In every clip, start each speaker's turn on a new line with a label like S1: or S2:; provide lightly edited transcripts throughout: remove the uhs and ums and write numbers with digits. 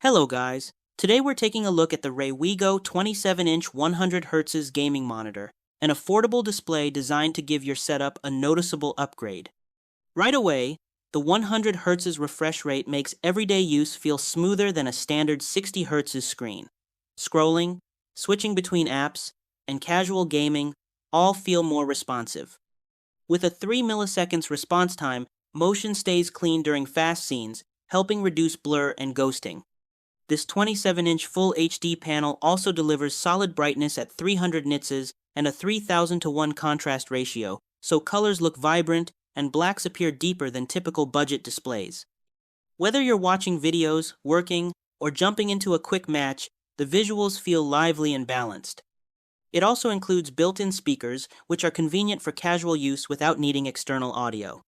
S1: Hello guys, today we're taking a look at the Raywego 27-inch 100Hz gaming monitor, an affordable display designed to give your setup a noticeable upgrade. Right away, the 100Hz refresh rate makes everyday use feel smoother than a standard 60Hz screen. Scrolling, switching between apps, and casual gaming all feel more responsive. With a 3 milliseconds response time, motion stays clean during fast scenes, helping reduce blur and ghosting. This 27-inch Full HD panel also delivers solid brightness at 300 nits and a 3000:1 contrast ratio, so colors look vibrant and blacks appear deeper than typical budget displays. Whether you're watching videos, working, or jumping into a quick match, the visuals feel lively and balanced. It also includes built-in speakers, which are convenient for casual use without needing external audio.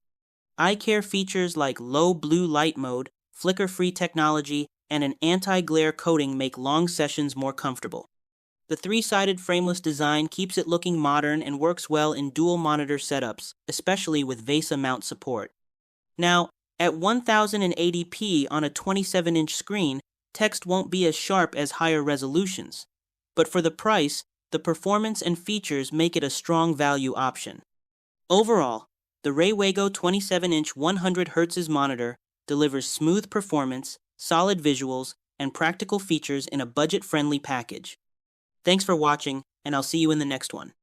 S1: Eye care features like low blue light mode, flicker-free technology, and an anti-glare coating make long sessions more comfortable. The three-sided frameless design keeps it looking modern and works well in dual monitor setups, especially with VESA mount support. Now, at 1080p on a 27-inch screen, text won't be as sharp as higher resolutions. But for the price, the performance and features make it a strong value option. Overall, the Raywego 27-inch 100Hz monitor delivers smooth performance, solid visuals, and practical features in a budget-friendly package. Thanks for watching, and I'll see you in the next one.